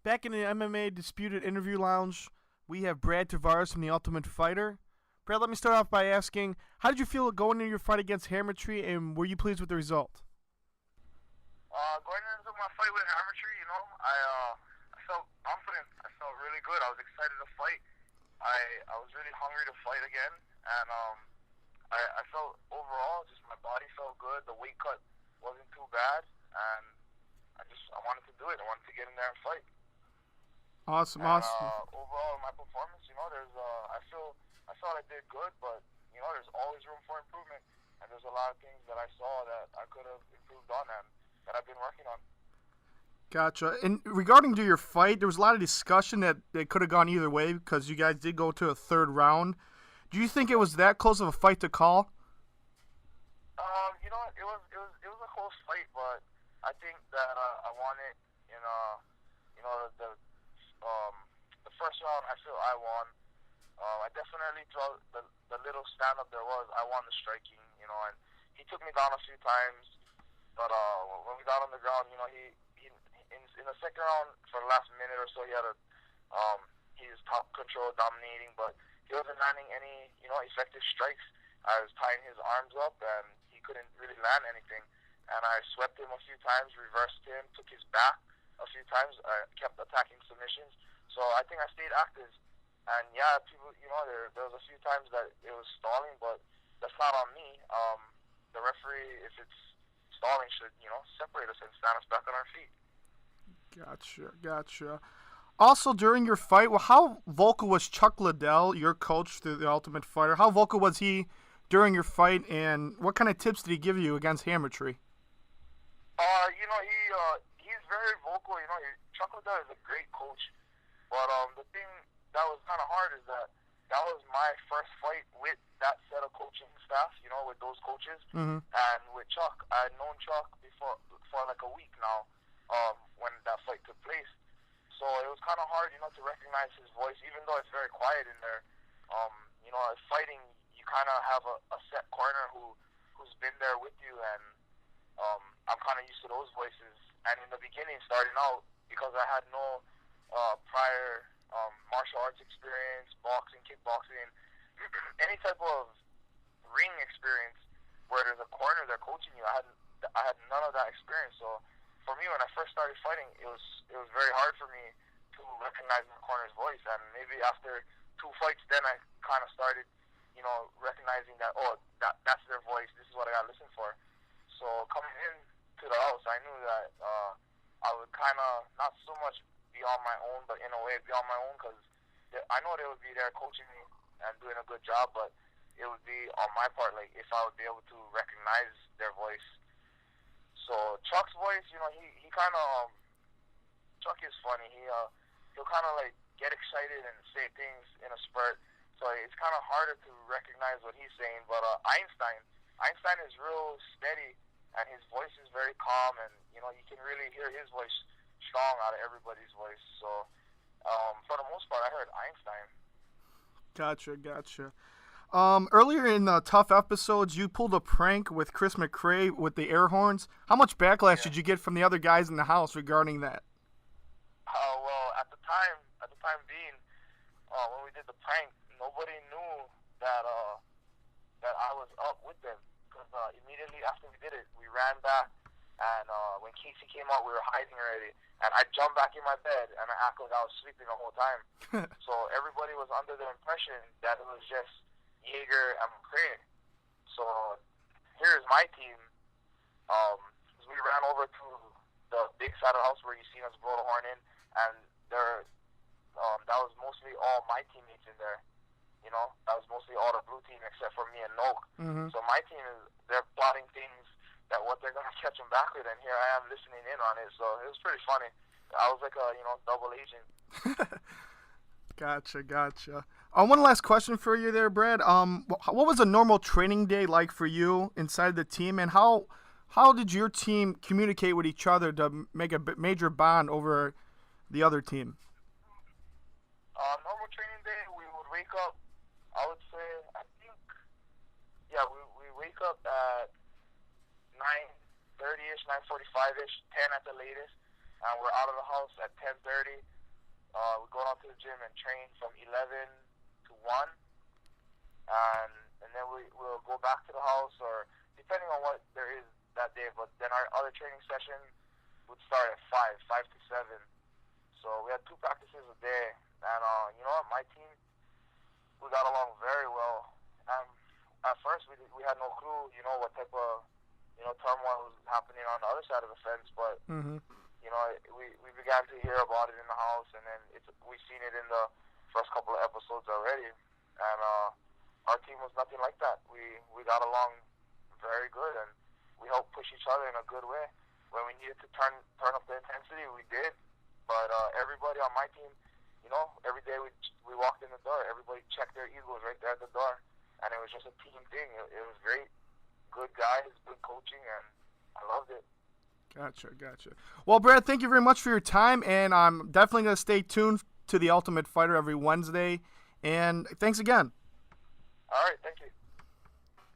Back in the MMA Disputed Interview Lounge, we have Brad Tavares from The Ultimate Fighter. Brad, let me start off by asking, how did you feel going into your fight against Hammertree, and were you pleased with the result? Going into my fight with Hammertree, I felt confident. I felt really good. I was excited to fight. I was really hungry to fight again, and I felt overall just my body felt good. The weight cut wasn't too bad, and I wanted to do it. I wanted to get in there and fight. Awesome, And awesome. overall, my performance, I felt I did good, but there's always room for improvement, and there's a lot of things that I saw that I could have improved on and that I've been working on. Gotcha. And regarding to your fight, there was a lot of discussion that it could have gone either way because you guys did go to a third round. Do you think it was that close of a fight to call? It was a close fight, but I think that I won it in the first round. I feel I won. I definitely throughout the little stand up there was, I won the striking, and he took me down a few times, but when we got on the ground, he in the second round for the last minute or so he had his top control dominating, but he wasn't landing any effective strikes. I was tying his arms up and he couldn't really land anything, and I swept him a few times, reversed him, took his back a few times. I kept attacking submissions, so I think I stayed active. And yeah, people, there was a few times that it was stalling, but that's not on me. The referee, if it's stalling, should separate us and stand us back on our feet. Gotcha. Also, during your fight, well, how vocal was Chuck Liddell, your coach through The Ultimate Fighter? How vocal was he during your fight, and what kind of tips did he give you against Hammertree? He's very vocal. Chuck Liddell is a great coach, but the thing that was kind of hard is that was my first fight with that set of coaching staff, with those coaches. Mm-hmm. And with Chuck, I had known Chuck before for like a week now, when that fight took place. So it was kind of hard, to recognize his voice, even though it's very quiet in there. Fighting, you kind of have a set corner who's been there with you, and I'm kind of used to those voices. And in the beginning, starting out, because I had no prior martial arts experience, boxing, kickboxing, any type of ring experience where there's a corner there coaching you, I had none of that experience. So for me, when I first started fighting, it was very hard for me to recognize my corner's voice. And maybe after 2 fights, then I kind of started, recognizing that, that's their voice. This is what I got to listen for. So coming in to the house, I knew that I would kind of not so much be on my own, but in a way be on my own, because I know they would be there coaching me and doing a good job, but it would be on my part, like if I would be able to recognize their voice. So Chuck's voice, he kind of Chuck is funny. He'll kind of like get excited and say things in a spurt. So it's kind of harder to recognize what he's saying. But Einstein is real steady, and his voice is very calm, and you can really hear his voice strong out of everybody's voice. So for the most part, I heard Einstein. Gotcha. Earlier in the TUF episodes, you pulled a prank with Chris McRae with the air horns. How much backlash did you get from the other guys in the house regarding that? Well, at the time being, when we did the prank, nobody knew that I was up with them, because immediately after we did it, we ran back, and when Casey came out, we were hiding already, and I jumped back in my bed, and I acted like I was sleeping the whole time. So everybody was under the impression that it was just Jaeger and McRae. So here's my team. We ran over to the big side of the house where you seen us blow the horn in, and that was mostly all my teammates in there. That was mostly all the blue team except for me and Noak. Mm-hmm. So my team they're plotting things that what they're gonna catch them back with, and here I am listening in on it. So it was pretty funny. I was like a double agent. Gotcha. One last question for you there, Brad. What was a normal training day like for you inside the team, and how did your team communicate with each other to make a major bond over the other team? Normal training day, we would wake up. I would say, we wake up at 9:30ish, 9:45ish, 10 at the latest, and we're out of the house at 10:30. to the gym and train from 11 to 1, and then we'll go back to the house, or depending on what there is that day. But then our other training session would start at 5 to 7. So we had 2 practices a day, and you know what, my team, we got along very well. At first, we had no clue, you know, what type of, you know, turmoil was happening on the other side of the fence, but you know, we began to hear about it in the house, and then we've seen it in the first couple of episodes already, and our team was nothing like that. We got along very good, and we helped push each other in a good way. When we needed to turn up the intensity, we did. But everybody on my team, you know, every day we walked in the door, everybody checked their egos right there at the door, and it was just a team thing. It was great. Good guys, good coaching, and I loved it. Gotcha. Well, Brad, thank you very much for your time, and I'm definitely going to stay tuned to The Ultimate Fighter every Wednesday. And thanks again. All right, thanks.